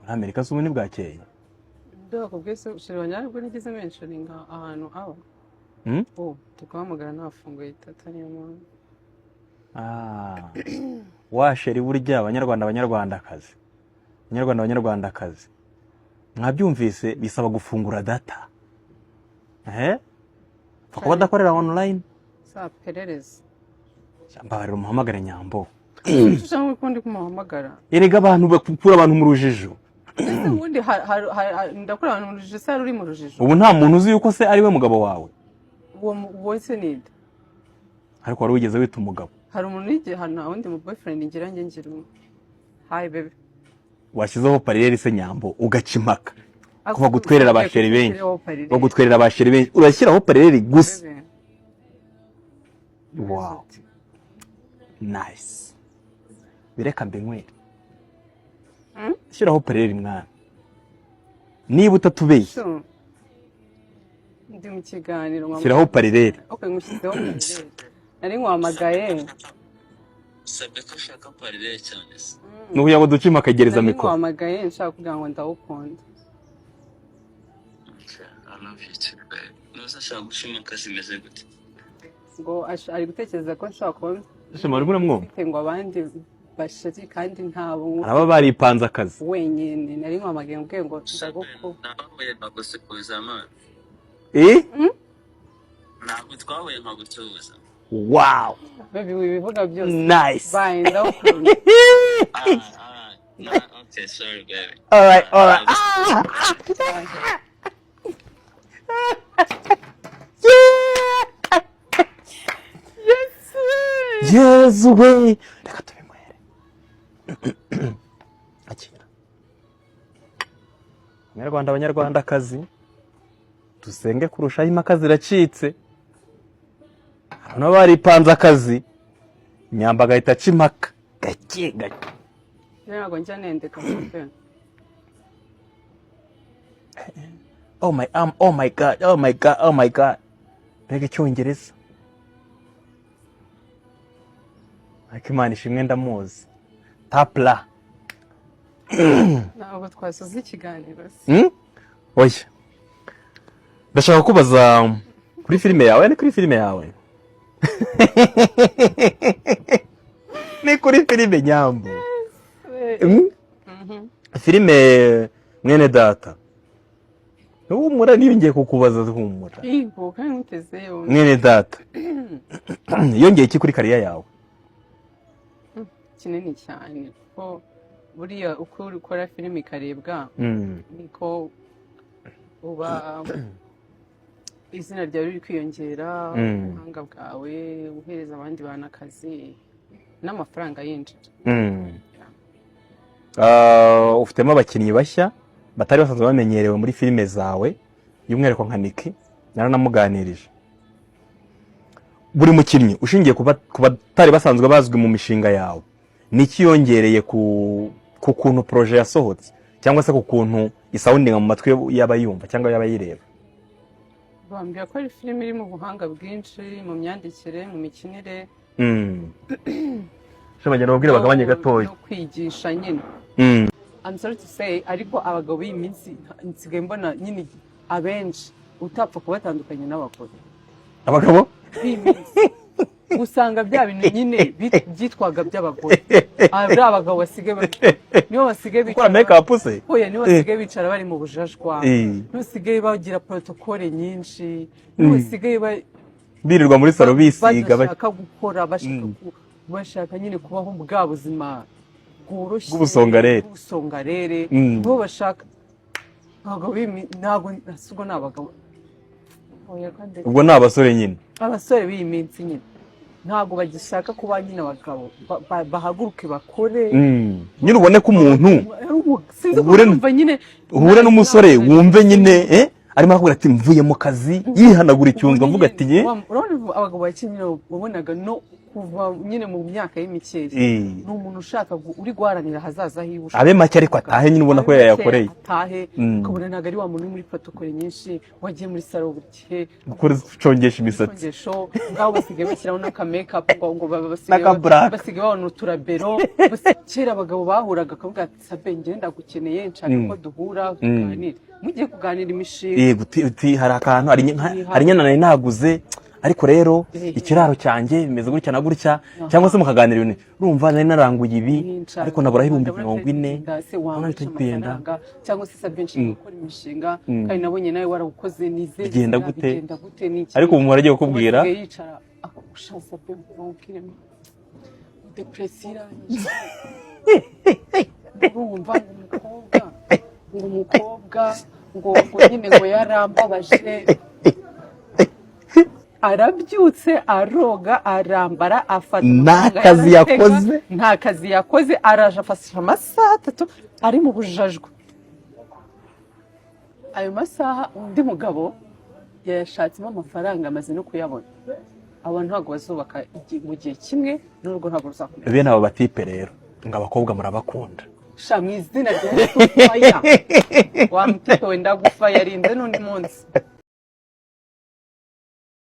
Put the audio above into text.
Amerika se ubuni bwakeye ndako bwese ushirwanya ariko nigize mentioning ahantu aba tukamugana nafunguye tatari yo washeri burya abanyarwandakazi mwabyumvise bisaba gufungura data kuko badakorera online sa perereza mbabarira umuhamagare Nyambo cyangwa kundi kumuhamagara erega abantu bakura abantu mu rujijo ubundi ndakora abantu mu rujijo se uri mu rujijo ubu nta muntu uzi yuko se ari we mugabo wawe uwo se nide ariko wari wigeze wita umugabo hari umuntu nige hano wundi mu boyfriend ngira hi baby washyizeho parallel se Nyambo ugacimaka kuva gutwerera abasheri benshi bagutwerera abasheri benshi urashyiraho parallel gusa wow nice bireka mbenywere shyiraho parallel mwana niba utatubeshye ndi mu kiganiro shyiraho parallel okay ngushyizeho parallel nari nkwamagaye sabye ko ushaka parallel cyane nukugira ngo ducima akagereza mikoro nkwamagaye nshaka kugira ngo ndawukunda nusa gushima akazi meze gute ngo ari gutekereza ko nshaka kubona shema rimwe mwumva ngo abandi bashati kandi ntabo araba baripanze akazi wenyine nari nkwamagaye mbwe ngo ndaguko nabaye bagose kuza amana ntabwo twahuye nka gutuza wow baby wibivuga byose nice bye ndawukunda okay sorry baby all right yes we reka tubimwere akira abanyarwandakazi dusenge kurushaho impaka ziracitse hano baripanze akazi Nyamba agahita acimaka gake ntabwo njya nendeka mpe oh my god mbega icyongereza ariko Imana ishimwe ndamuzi tapla ntabwo twasoza ikiganiro oya ndashaka kubaza kuri filime yawe kuri filime Nyambo filime mwene data humura niyongeye kukubaza humura yego kandi mutezeyo mwene data yongeye iki kuri kariya yawe kinini cyane ko buriya uko ukora filime ikarebwa niko uba izina ryawe riri kwiyongera ubuhanga bwawe uhereza abandi bantu akazi n'amafaranga yinjira ufitemo abakinnyi bashya batari basanzwe bamenyerewe muri filime zawe y'umwihariko nka Niki naranamuganirije buri mukinnyi ushingiye ku batari basanzwe bazwi mu mishinga yawe niki yongereye ku kuntu projet yasohotse cyangwa se ku kuntu isoundinga mu matwi y'abayumva cyangwa y'abayireba bambwiye ko ari filime iri mu buhanga bwinshi mu myandikire mu mikinire shobagenda babwire bagabanye gatoya no kwigisha nyine I'm sorry to say ariko abagabo b'iyi minsi nsigaye mbona nyine abenshi utapfa kubatandukanya n'abagore abagabo b'iyi minsi usanga bya bintu nyine byitwaga by'abagore ari abagabo basigaye niyo basigaye bicara make up se oya niyo basigaye bicara bari mu bujajwa nusigaye bagira protocole nyinshi nusigaye birirwa muri salo bisiga bashaka gukora bashaka nyine kubaho bwa buzima bworoshye bw'ubusongarere nibo bashaka abagabo ntabwo nasugo n'abagabo ubwo ni abasore nyine abasore b'iyi minsi nyine ntabwo bagishaka kuba nyine abagabo bahaguruke bakore nyine ubone ko umuntu uhure n'umusore wumve nyine arimo akubwira ati mvuye mu kazi yihanagura icyunzwe avuga ati urabona abagabo bakinnye wabonaga no kuva nyine mu myaka y'imikeri ni umuntu ushaka uri guharanira ahazaza hiwe abe make ariko atahe nyine ubona ko yayakoreye atahe ukabona ntabwo ari wa muntu uri muri protokole nyinshi wagiye muri salo buri gihe gucongesha imisatsi ngaho basigaye bashyiraho n'akamekapu ngo basigaye babona uturabero kera abagabo bahuraga akavuga ati sabe njye ndagukeneye nshaka ko duhura tuganire mugiye kuganira imishinga hari akantu hari inyana nari naguze ariko rero ikiraro cyanjye bimeze gutya na gutya cyangwa se mukaganira ibintu urumva nari naranguye ibi ariko nabura 40,000 ubona bitagenda cyangwa se sabe nshaka gukora imishinga kandi nabonye nawe warawukoze nize bigenda gute ariko umuntu aragiye kukubwira yicara akusha sabe mukire depression urumva umukobwa ngo nyine ngo yarambabaje arabyutse aroga arambara afata nta kazi yakoze araje afasha amasaha 3 ari mu bujajwe ayo masaha undi mugabo yashatsemo amafaranga amaze no kuyabona abantu ntabwo bazubaka mu gihe kimwe n'urugo ntabwo ruzakomeza bene abo batipe rero ngo abakobwa murabakunda sha mu izina rya Yesu faya wa mutito wenda gufa yarinze n'undi munsi